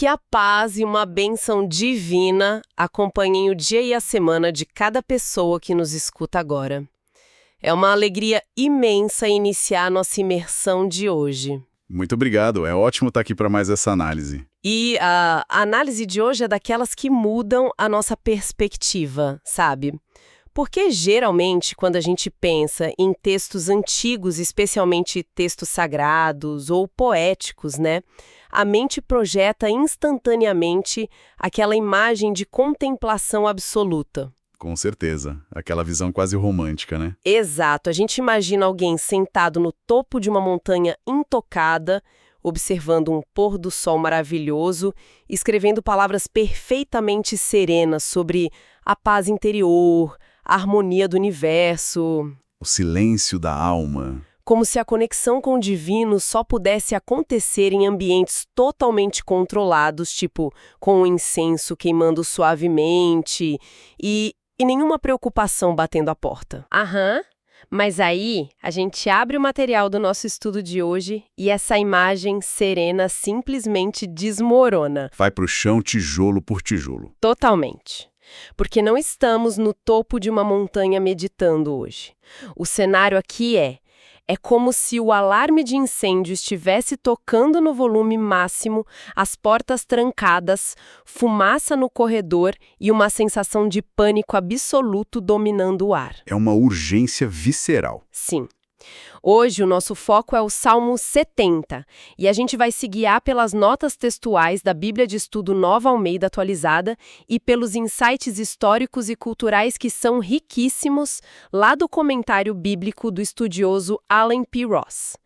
Que a paz e uma bênção divina acompanhem o dia e a semana de cada pessoa que nos escuta agora. É uma alegria imensa iniciar a nossa imersão de hoje. Muito obrigado, é ótimo estar aqui para mais essa análise. E a análise de hoje é daquelas que mudam a nossa perspectiva, sabe? Porque geralmente, quando a gente pensa em textos antigos, especialmente textos sagrados ou poéticos, né? A mente projeta instantaneamente aquela imagem de contemplação absoluta. Com certeza, aquela visão quase romântica, né? Exato, a gente imagina alguém sentado no topo de uma montanha intocada, observando um pôr do sol maravilhoso, escrevendo palavras perfeitamente serenas sobre a paz interior, a harmonia do universo. O silêncio da alma. Como se a conexão com o divino só pudesse acontecer em ambientes totalmente controlados, tipo com o incenso queimando suavemente e nenhuma preocupação batendo a porta. Mas aí a gente abre o material do nosso estudo de hoje e essa imagem serena simplesmente desmorona. Vai pro chão tijolo por tijolo. Totalmente. Porque não estamos no topo de uma montanha meditando hoje. O cenário aqui é como se o alarme de incêndio estivesse tocando no volume máximo, as portas trancadas, fumaça no corredor e uma sensação de pânico absoluto dominando o ar. É uma urgência visceral. Sim. Hoje o nosso foco é o Salmo 70 e a gente vai se guiar pelas notas textuais da Bíblia de Estudo Nova Almeida atualizada e pelos insights históricos e culturais que são riquíssimos lá do comentário bíblico do estudioso Alan P. Ross.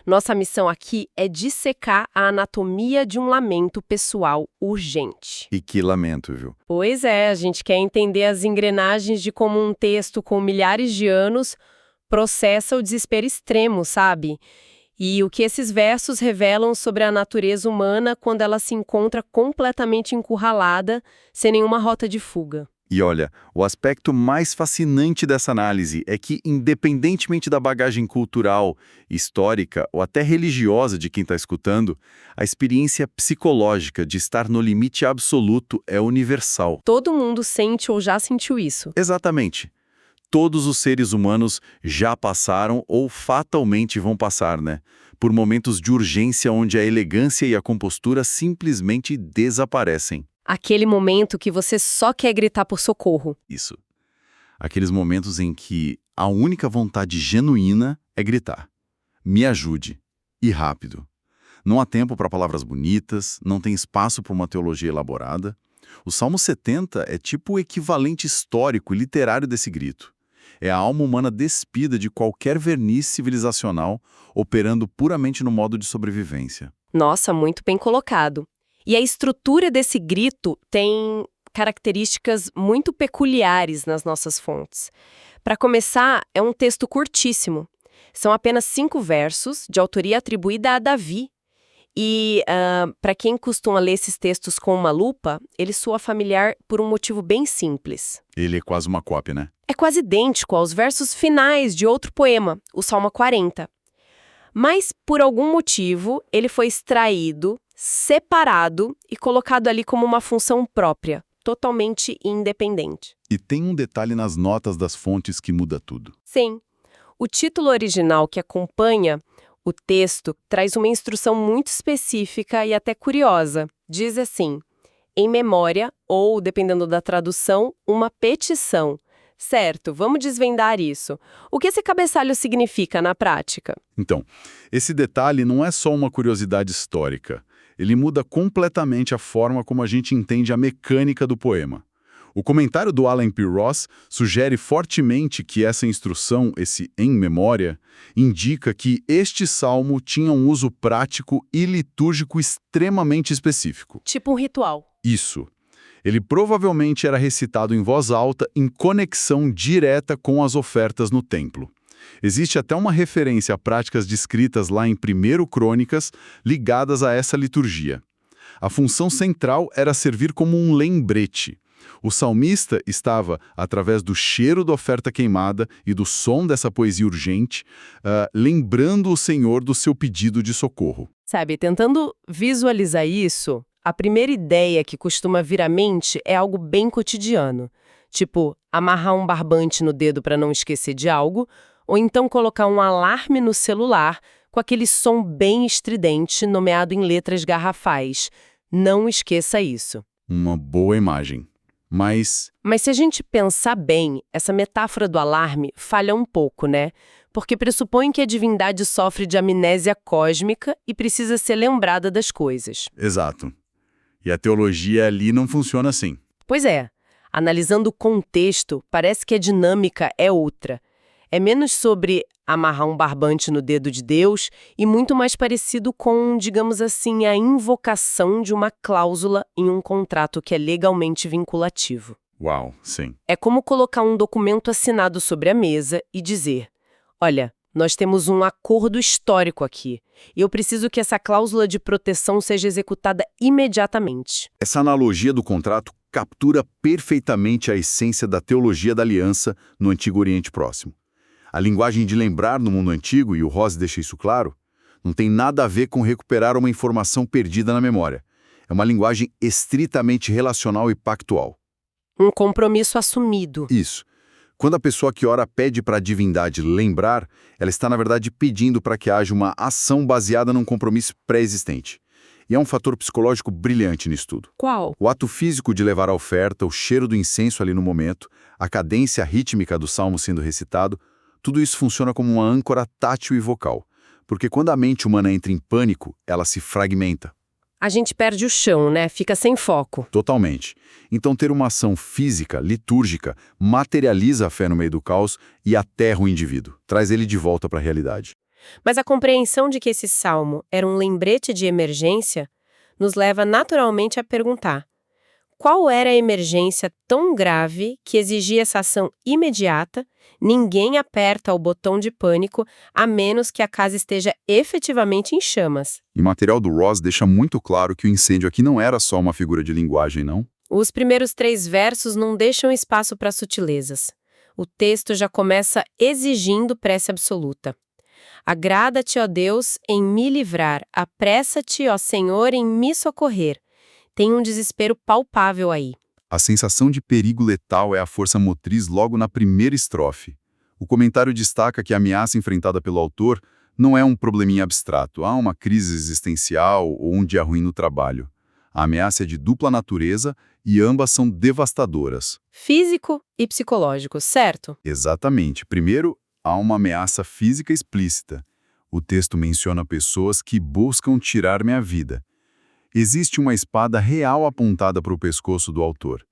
Nossa missão aqui é dissecar a anatomia de um lamento pessoal urgente. E que lamento, viu? Pois é, a gente quer entender as engrenagens de como um texto com milhares de anos processa o desespero extremo, sabe? E o que esses versos revelam sobre a natureza humana quando ela se encontra completamente encurralada, sem nenhuma rota de fuga. E olha, o aspecto mais fascinante dessa análise é que, independentemente da bagagem cultural, histórica ou até religiosa de quem está escutando, a experiência psicológica de estar no limite absoluto é universal. Todo mundo sente ou já sentiu isso. Exatamente. Todos os seres humanos já passaram ou fatalmente vão passar, né? Por momentos de urgência onde a elegância e a compostura simplesmente desaparecem. Aquele momento que você só quer gritar por socorro. Isso. Aqueles momentos em que a única vontade genuína é gritar. Me ajude. E rápido. Não há tempo para palavras bonitas, não tem espaço para uma teologia elaborada. O Salmo 70 é tipo o equivalente histórico e literário desse grito. É a alma humana despida de qualquer verniz civilizacional, operando puramente no modo de sobrevivência. Nossa, muito bem colocado. E a estrutura desse grito tem características muito peculiares nas nossas fontes. Para começar, é um texto curtíssimo. São apenas 5 versos, de autoria atribuída a Davi. E, para quem costuma ler esses textos com uma lupa, ele soa familiar por um motivo bem simples. Ele é quase uma cópia, né? É quase idêntico aos versos finais de outro poema, o Salmo 40. Mas, por algum motivo, ele foi extraído, separado e colocado ali como uma função própria, totalmente independente. E tem um detalhe nas notas das fontes que muda tudo. Sim. O título original que acompanha o texto traz uma instrução muito específica e até curiosa. Diz assim, em memória, ou, dependendo da tradução, uma petição. Certo, vamos desvendar isso. O que esse cabeçalho significa na prática? Então, esse detalhe não é só uma curiosidade histórica. Ele muda completamente a forma como a gente entende a mecânica do poema. O comentário do Alan P. Ross sugere fortemente que essa instrução, esse em memória, indica que este salmo tinha um uso prático e litúrgico extremamente específico. Tipo um ritual. Isso. Ele provavelmente era recitado em voz alta em conexão direta com as ofertas no templo. Existe até uma referência a práticas descritas lá em 1 Crônicas ligadas a essa liturgia. A função central era servir como um lembrete. O salmista estava, através do cheiro da oferta queimada e do som dessa poesia urgente, lembrando o Senhor do seu pedido de socorro. Sabe, tentando visualizar isso, a primeira ideia que costuma vir à mente é algo bem cotidiano, tipo amarrar um barbante no dedo para não esquecer de algo, ou então colocar um alarme no celular com aquele som bem estridente nomeado em letras garrafais. Não esqueça isso. Uma boa imagem. Mas se a gente pensar bem, essa metáfora do alarme falha um pouco, né? Porque pressupõe que a divindade sofre de amnésia cósmica e precisa ser lembrada das coisas. exato. E a teologia ali não funciona assim. Pois é, analisando o contexto, parece que a dinâmica é outra. É menos sobre amarrar um barbante no dedo de Deus e muito mais parecido com, digamos assim, a invocação de uma cláusula em um contrato que é legalmente vinculativo. Uau, sim. É como colocar um documento assinado sobre a mesa e dizer: olha, nós temos um acordo histórico aqui e eu preciso que essa cláusula de proteção seja executada imediatamente. Essa analogia do contrato captura perfeitamente a essência da teologia da aliança no Antigo Oriente Próximo. A linguagem de lembrar no mundo antigo, e o Ross deixa isso claro, não tem nada a ver com recuperar uma informação perdida na memória. É uma linguagem estritamente relacional e pactual. Um compromisso assumido. Isso. Quando a pessoa que ora pede para a divindade lembrar, ela está, na verdade, pedindo para que haja uma ação baseada num compromisso pré-existente. E é um fator psicológico brilhante nisso tudo. Qual? O ato físico de levar a oferta, o cheiro do incenso ali no momento, a cadência rítmica do salmo sendo recitado, tudo isso funciona como uma âncora tátil e vocal. Porque quando a mente humana entra em pânico, ela se fragmenta. A gente perde o chão, né? Fica sem foco. Totalmente. Então ter uma ação física, litúrgica, materializa a fé no meio do caos e aterra o indivíduo. Traz ele de volta para a realidade. Mas a compreensão de que esse salmo era um lembrete de emergência nos leva naturalmente a perguntar: qual era a emergência tão grave que exigia essa ação imediata? Ninguém aperta o botão de pânico a menos que a casa esteja efetivamente em chamas. E o material do Ross deixa muito claro que o incêndio aqui não era só uma figura de linguagem, não? Os primeiros 3 versos não deixam espaço para sutilezas. O texto já começa exigindo prece absoluta. Agrada-te, ó Deus, em me livrar. Apressa-te, ó Senhor, em me socorrer. Tem um desespero palpável aí. A sensação de perigo letal é a força motriz logo na primeira estrofe. O comentário destaca que a ameaça enfrentada pelo autor não é um probleminha abstrato, há uma crise existencial ou um dia ruim no trabalho. A ameaça é de dupla natureza e ambas são devastadoras. Físico e psicológico, certo? Exatamente. Primeiro, há uma ameaça física explícita. O texto menciona pessoas que buscam tirar minha vida. Existe uma espada real apontada para o pescoço do autor.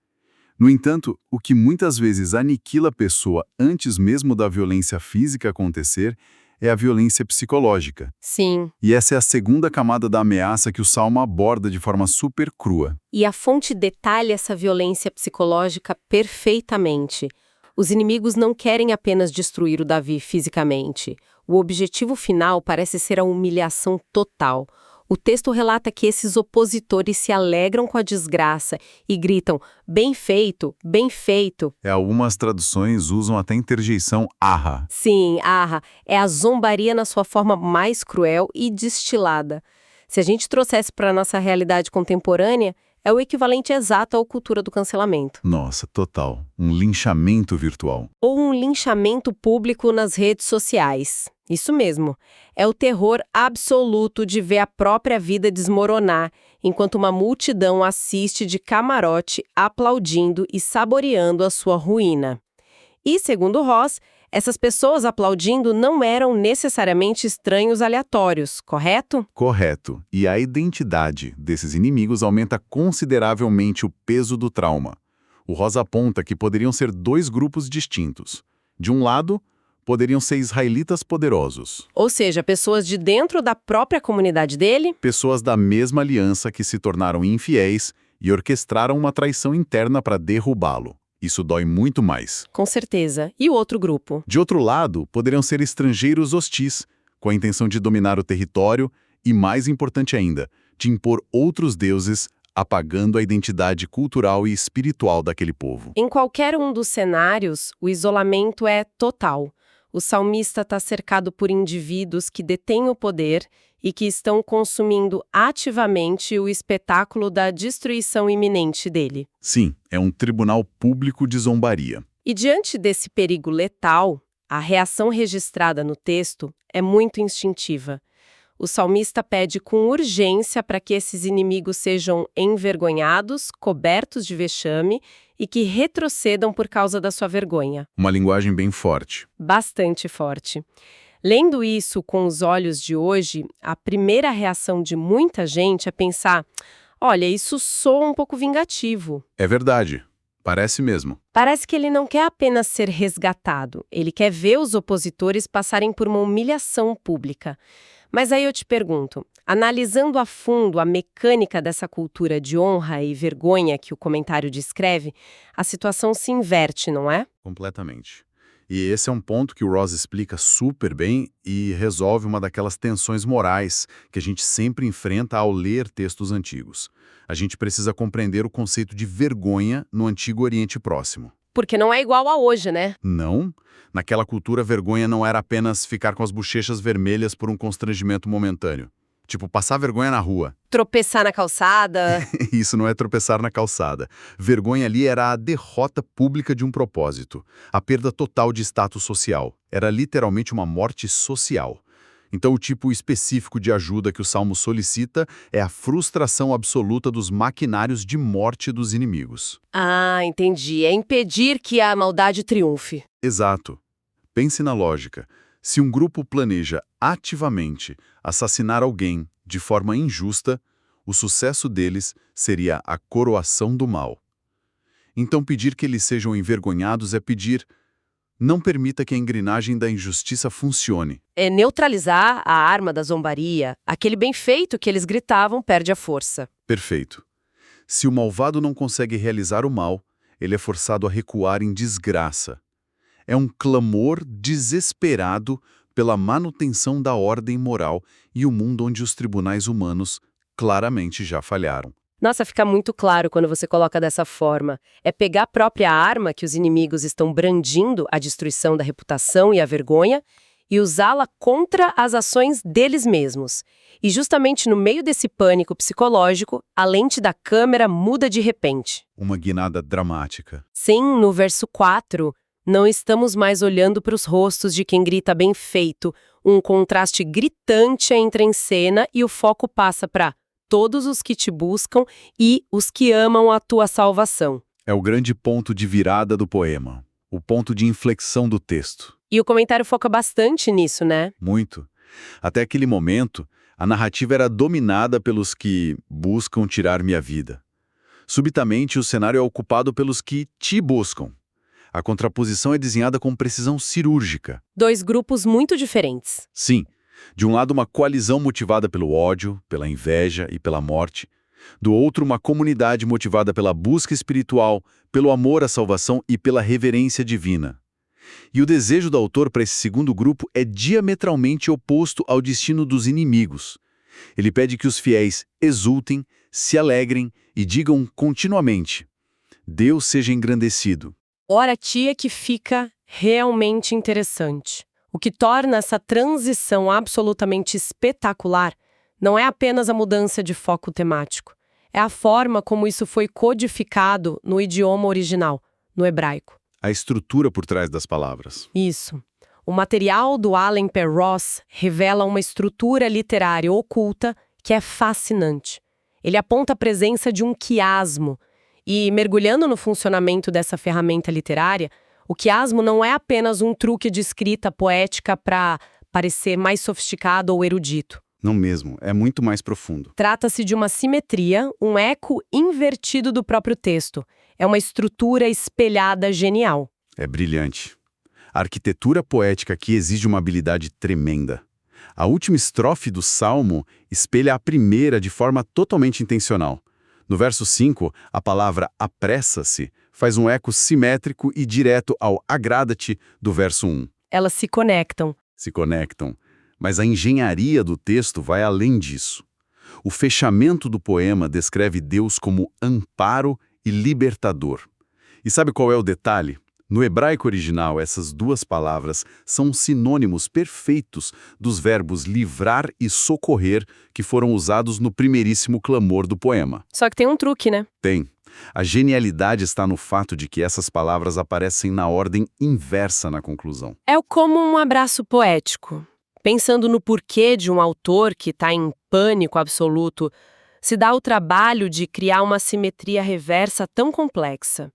No entanto, o que muitas vezes aniquila a pessoa antes mesmo da violência física acontecer é a violência psicológica. Sim. E essa é a segunda camada da ameaça que o Salmo aborda de forma super crua. E a fonte detalha essa violência psicológica perfeitamente. Os inimigos não querem apenas destruir o Davi fisicamente. O objetivo final parece ser a humilhação total. O texto relata que esses opositores se alegram com a desgraça e gritam: bem feito, bem feito. Algumas traduções usam até interjeição arra. Sim, arra, é a zombaria na sua forma mais cruel e destilada. Se a gente trouxesse para a nossa realidade contemporânea, é o equivalente exato à cultura do cancelamento. Nossa, total. Um linchamento virtual. Ou um linchamento público nas redes sociais. Isso mesmo. É o terror absoluto de ver a própria vida desmoronar, enquanto uma multidão assiste de camarote, aplaudindo e saboreando a sua ruína. E, segundo Ross, essas pessoas aplaudindo não eram necessariamente estranhos aleatórios, correto? Correto. E a identidade desses inimigos aumenta consideravelmente o peso do trauma. O Ross aponta que poderiam ser 2 grupos distintos. De um lado, poderiam ser israelitas poderosos. Ou seja, pessoas de dentro da própria comunidade dele? Pessoas da mesma aliança que se tornaram infiéis e orquestraram uma traição interna para derrubá-lo. Isso dói muito mais. Com certeza. E o outro grupo? De outro lado, poderiam ser estrangeiros hostis, com a intenção de dominar o território e, mais importante ainda, de impor outros deuses, apagando a identidade cultural e espiritual daquele povo. Em qualquer um dos cenários, o isolamento é total. O salmista está cercado por indivíduos que detêm o poder e que estão consumindo ativamente o espetáculo da destruição iminente dele. Sim, é um tribunal público de zombaria. E diante desse perigo letal, a reação registrada no texto é muito instintiva. O salmista pede com urgência para que esses inimigos sejam envergonhados, cobertos de vexame e que retrocedam por causa da sua vergonha. Uma linguagem bem forte. Bastante forte. Lendo isso com os olhos de hoje, a primeira reação de muita gente é pensar: olha, isso soa um pouco vingativo. É verdade. Parece mesmo. Parece que ele não quer apenas ser resgatado, ele quer ver os opositores passarem por uma humilhação pública. Mas aí eu te pergunto, analisando a fundo a mecânica dessa cultura de honra e vergonha que o comentário descreve, a situação se inverte, não é? Completamente. E esse é um ponto que o Ross explica super bem e resolve uma daquelas tensões morais que a gente sempre enfrenta ao ler textos antigos. A gente precisa compreender o conceito de vergonha no Antigo Oriente Próximo. Porque não é igual a hoje, né? Não. Naquela cultura, vergonha não era apenas ficar com as bochechas vermelhas por um constrangimento momentâneo. Tipo, passar vergonha na rua. Tropeçar na calçada. Isso não é tropeçar na calçada. Vergonha ali era a derrota pública de um propósito, a perda total de status social. Era literalmente uma morte social. Então, o tipo específico de ajuda que o Salmo solicita é a frustração absoluta dos maquinários de morte dos inimigos. Ah, entendi. É impedir que a maldade triunfe. Exato. Pense na lógica. Se um grupo planeja ativamente assassinar alguém de forma injusta, o sucesso deles seria a coroação do mal. Então, pedir que eles sejam envergonhados é pedir: não permita que a engrenagem da injustiça funcione. É neutralizar a arma da zombaria. Aquele bem feito que eles gritavam perde a força. Perfeito. Se o malvado não consegue realizar o mal, ele é forçado a recuar em desgraça. É um clamor desesperado pela manutenção da ordem moral e o mundo onde os tribunais humanos claramente já falharam. Nossa, fica muito claro quando você coloca dessa forma. É pegar a própria arma que os inimigos estão brandindo, a destruição da reputação e a vergonha, e usá-la contra as ações deles mesmos. E justamente no meio desse pânico psicológico, a lente da câmera muda de repente. Uma guinada dramática. Sim, no verso 4, não estamos mais olhando para os rostos de quem grita bem feito. Um contraste gritante entra em cena e o foco passa para todos os que te buscam e os que amam a tua salvação. É o grande ponto de virada do poema, o ponto de inflexão do texto. E o comentário foca bastante nisso, né? Muito. Até aquele momento, a narrativa era dominada pelos que buscam tirar minha vida. Subitamente, o cenário é ocupado pelos que te buscam. A contraposição é desenhada com precisão cirúrgica. Dois grupos muito diferentes. Sim. De um lado, uma coalizão motivada pelo ódio, pela inveja e pela morte. Do outro, uma comunidade motivada pela busca espiritual, pelo amor à salvação e pela reverência divina. E o desejo do autor para esse segundo grupo é diametralmente oposto ao destino dos inimigos. Ele pede que os fiéis exultem, se alegrem e digam continuamente: Deus seja engrandecido. Ora, tia, que fica realmente interessante. O que torna essa transição absolutamente espetacular não é apenas a mudança de foco temático, é a forma como isso foi codificado no idioma original, no hebraico. A estrutura por trás das palavras. Isso. O material do Allen P. Ross revela uma estrutura literária oculta que é fascinante. Ele aponta a presença de um quiasmo, e, mergulhando no funcionamento dessa ferramenta literária, o quiasmo não é apenas um truque de escrita poética para parecer mais sofisticado ou erudito. Não mesmo, é muito mais profundo. Trata-se de uma simetria, um eco invertido do próprio texto. É uma estrutura espelhada genial. É brilhante. A arquitetura poética aqui exige uma habilidade tremenda. A última estrofe do Salmo espelha a primeira de forma totalmente intencional. No verso 5, a palavra apressa-se faz um eco simétrico e direto ao agrada-te do verso 1. Elas se conectam. Se conectam. Mas a engenharia do texto vai além disso. O fechamento do poema descreve Deus como amparo e libertador. E sabe qual é o detalhe? No hebraico original, essas duas palavras são sinônimos perfeitos dos verbos livrar e socorrer que foram usados no primeiríssimo clamor do poema. Só que tem um truque, né? Tem. A genialidade está no fato de que essas palavras aparecem na ordem inversa na conclusão. É como um abraço poético. Pensando no porquê de um autor que está em pânico absoluto, se dá o trabalho de criar uma simetria reversa tão complexa.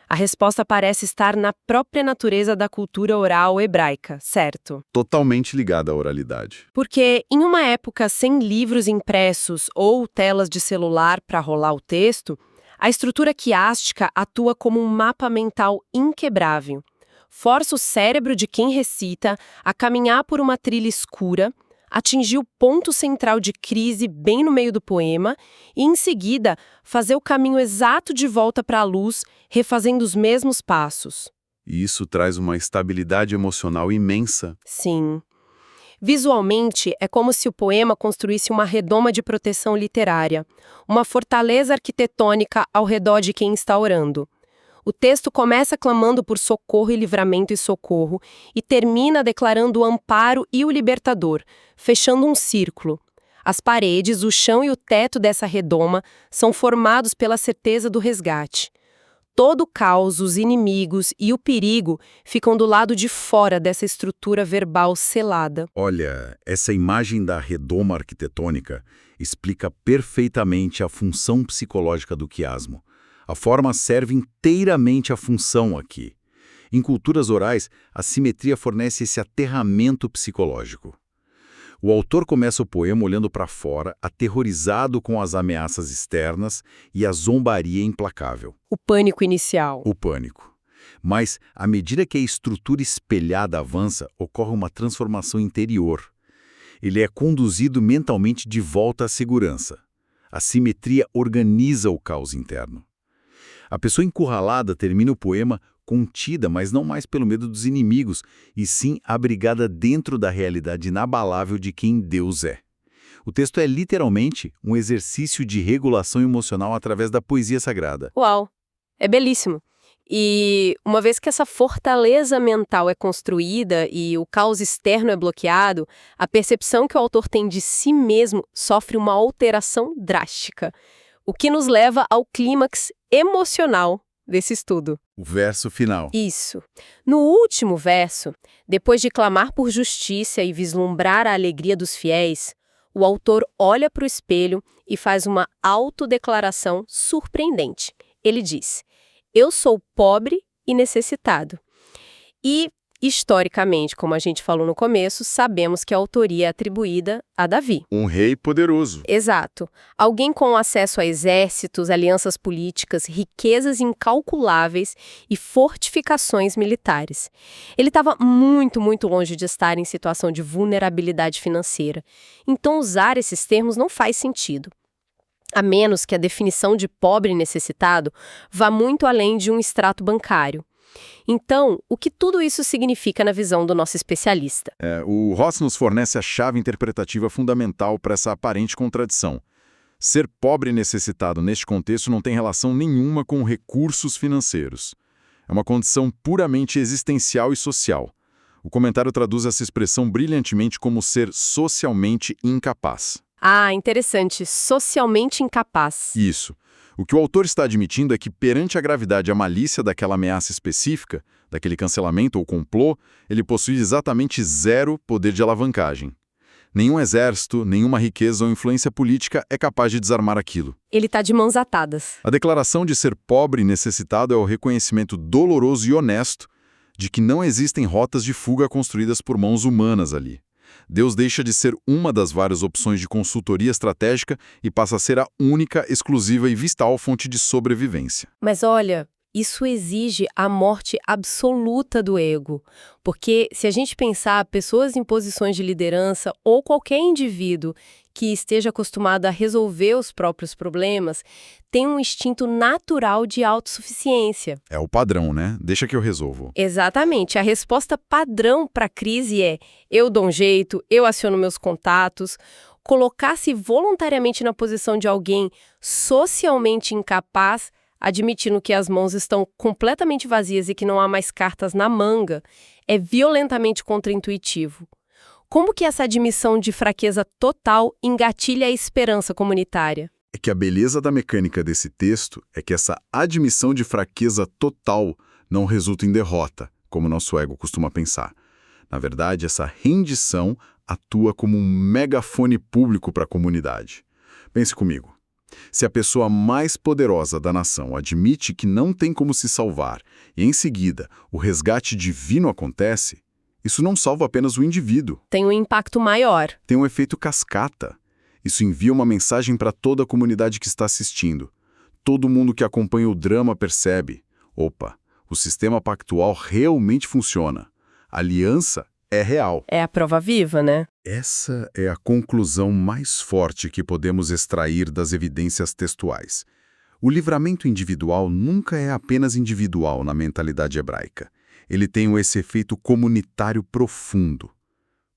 A resposta parece estar na própria natureza da cultura oral hebraica, certo? Totalmente ligada à oralidade. Porque, em uma época sem livros impressos ou telas de celular para rolar o texto, a estrutura quiástica atua como um mapa mental inquebrável. Força o cérebro de quem recita a caminhar por uma trilha escura, atingir o ponto central de crise bem no meio do poema e, em seguida, fazer o caminho exato de volta para a luz, refazendo os mesmos passos. E isso traz uma estabilidade emocional imensa. Sim. Visualmente, é como se o poema construísse uma redoma de proteção literária, uma fortaleza arquitetônica ao redor de quem está orando. O texto começa clamando por socorro e livramento e socorro e termina declarando o amparo e o libertador, fechando um círculo. As paredes, o chão e o teto dessa redoma são formados pela certeza do resgate. Todo o caos, os inimigos e o perigo ficam do lado de fora dessa estrutura verbal selada. Olha, essa imagem da redoma arquitetônica explica perfeitamente a função psicológica do quiasmo. A forma serve inteiramente à função aqui. Em culturas orais, a simetria fornece esse aterramento psicológico. O autor começa o poema olhando para fora, aterrorizado com as ameaças externas e a zombaria implacável. O pânico inicial. O pânico. Mas, à medida que a estrutura espelhada avança, ocorre uma transformação interior. Ele é conduzido mentalmente de volta à segurança. A simetria organiza o caos interno. A pessoa encurralada termina o poema contida, mas não mais pelo medo dos inimigos, e sim abrigada dentro da realidade inabalável de quem Deus é. O texto é literalmente um exercício de regulação emocional através da poesia sagrada. Uau! É belíssimo. E uma vez que essa fortaleza mental é construída e o caos externo é bloqueado, a percepção que o autor tem de si mesmo sofre uma alteração drástica. O que nos leva ao clímax emocional desse estudo. O verso final. Isso. No último verso, depois de clamar por justiça e vislumbrar a alegria dos fiéis, o autor olha para o espelho e faz uma autodeclaração surpreendente. Ele diz: "Eu sou pobre e necessitado." E, historicamente, como a gente falou no começo, sabemos que a autoria é atribuída a Davi. Um rei poderoso. Exato. Alguém com acesso a exércitos, alianças políticas, riquezas incalculáveis e fortificações militares. Ele estava muito, muito longe de estar em situação de vulnerabilidade financeira. Então, usar esses termos não faz sentido. A menos que a definição de pobre e necessitado vá muito além de um extrato bancário. Então, o que tudo isso significa na visão do nosso especialista? O Ross nos fornece a chave interpretativa fundamental para essa aparente contradição. Ser pobre e necessitado neste contexto não tem relação nenhuma com recursos financeiros. É uma condição puramente existencial e social. O comentário traduz essa expressão brilhantemente como ser socialmente incapaz. Ah, interessante. Socialmente incapaz. Isso. O que o autor está admitindo é que, perante a gravidade e a malícia daquela ameaça específica, daquele cancelamento ou complô, ele possui exatamente zero poder de alavancagem. Nenhum exército, nenhuma riqueza ou influência política é capaz de desarmar aquilo. Ele está de mãos atadas. A declaração de ser pobre e necessitado é o reconhecimento doloroso e honesto de que não existem rotas de fuga construídas por mãos humanas ali. Deus deixa de ser uma das várias opções de consultoria estratégica e passa a ser a única, exclusiva e vital fonte de sobrevivência. Mas olha, isso exige a morte absoluta do ego. Porque se a gente pensar pessoas em posições de liderança ou qualquer indivíduo que esteja acostumado a resolver os próprios problemas, tem um instinto natural de autossuficiência. É o padrão, né? Deixa que eu resolvo. Exatamente. A resposta padrão para a crise é: eu dou um jeito, eu aciono meus contatos. Colocar-se voluntariamente na posição de alguém socialmente incapaz admitindo que as mãos estão completamente vazias e que não há mais cartas na manga, é violentamente contraintuitivo. Como que essa admissão de fraqueza total engatilha a esperança comunitária? É que a beleza da mecânica desse texto é que essa admissão de fraqueza total não resulta em derrota, como nosso ego costuma pensar. Na verdade, essa rendição atua como um megafone público para a comunidade. Pense comigo. Se a pessoa mais poderosa da nação admite que não tem como se salvar e, em seguida, o resgate divino acontece, isso não salva apenas o indivíduo. Tem um impacto maior. Tem um efeito cascata. Isso envia uma mensagem para toda a comunidade que está assistindo. Todo mundo que acompanha o drama percebe: opa, o sistema pactual realmente funciona. A aliança é real. É a prova viva, né? Essa é a conclusão mais forte que podemos extrair das evidências textuais. O livramento individual nunca é apenas individual na mentalidade hebraica. Ele tem esse efeito comunitário profundo.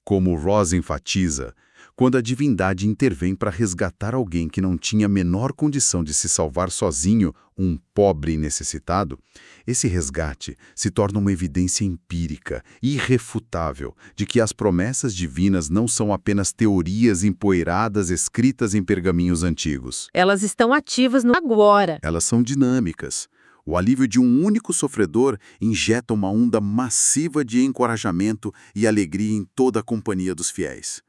Como Ross enfatiza, quando a divindade intervém para resgatar alguém que não tinha a menor condição de se salvar sozinho, um pobre e necessitado, esse resgate se torna uma evidência empírica, irrefutável, de que as promessas divinas não são apenas teorias empoeiradas escritas em pergaminhos antigos. Elas estão ativas no agora. Elas são dinâmicas. O alívio de um único sofredor injeta uma onda massiva de encorajamento e alegria em toda a companhia dos fiéis.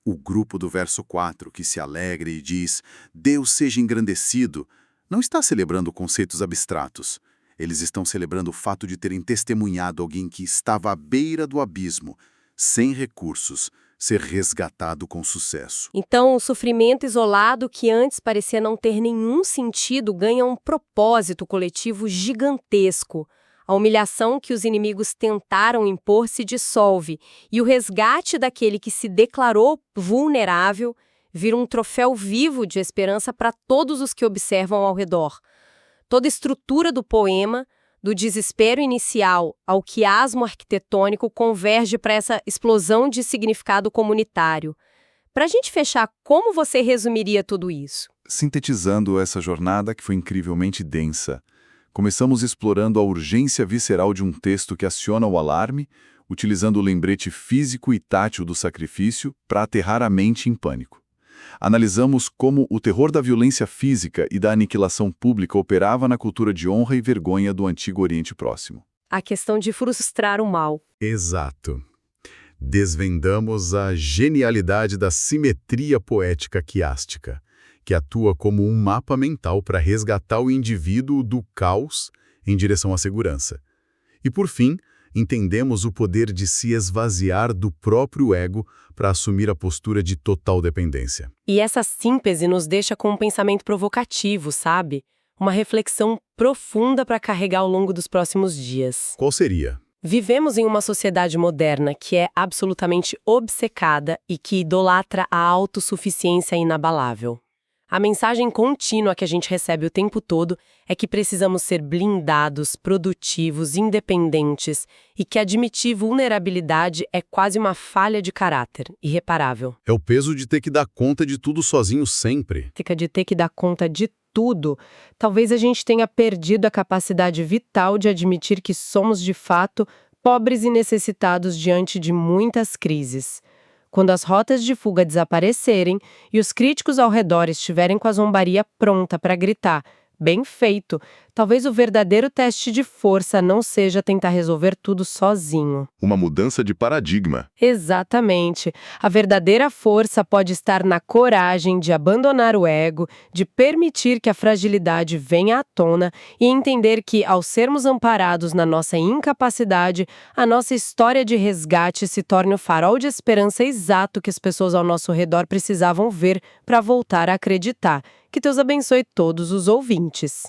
O grupo do verso 4, que se alegra e diz "Deus seja engrandecido", não está celebrando conceitos abstratos. Eles estão celebrando o fato de terem testemunhado alguém que estava à beira do abismo, sem recursos, ser resgatado com sucesso. Então, o sofrimento isolado que antes parecia não ter nenhum sentido ganha um propósito coletivo gigantesco. A humilhação que os inimigos tentaram impor se dissolve e o resgate daquele que se declarou vulnerável vira um troféu vivo de esperança para todos os que observam ao redor. Toda a estrutura do poema, do desespero inicial ao quiasmo arquitetônico, converge para essa explosão de significado comunitário. Para a gente fechar, como você resumiria tudo isso? Sintetizando essa jornada que foi incrivelmente densa, começamos explorando a urgência visceral de um texto que aciona o alarme, utilizando o lembrete físico e tátil do sacrifício para aterrar a mente em pânico. Analisamos como o terror da violência física e da aniquilação pública operava na cultura de honra e vergonha do antigo Oriente Próximo. A questão de frustrar o mal. Exato. Desvendamos a genialidade da simetria poética quiástica, que atua como um mapa mental para resgatar o indivíduo do caos em direção à segurança. E, por fim, entendemos o poder de se esvaziar do próprio ego para assumir a postura de total dependência. E essa síntese nos deixa com um pensamento provocativo, sabe? Uma reflexão profunda para carregar ao longo dos próximos dias. Qual seria? Vivemos em uma sociedade moderna que é absolutamente obcecada e que idolatra a autossuficiência inabalável. A mensagem contínua que a gente recebe o tempo todo é que precisamos ser blindados, produtivos, independentes e que admitir vulnerabilidade é quase uma falha de caráter, irreparável. É o peso de ter que dar conta de tudo sozinho sempre. De ter que dar conta de tudo. Talvez a gente tenha perdido a capacidade vital de admitir que somos, de fato, pobres e necessitados diante de muitas crises. Quando as rotas de fuga desaparecerem e os críticos ao redor estiverem com a zombaria pronta para gritar "bem feito", talvez o verdadeiro teste de força não seja tentar resolver tudo sozinho. Uma mudança de paradigma. Exatamente. A verdadeira força pode estar na coragem de abandonar o ego, de permitir que a fragilidade venha à tona e entender que, ao sermos amparados na nossa incapacidade, a nossa história de resgate se torne o farol de esperança exato que as pessoas ao nosso redor precisavam ver para voltar a acreditar. Que Deus abençoe todos os ouvintes.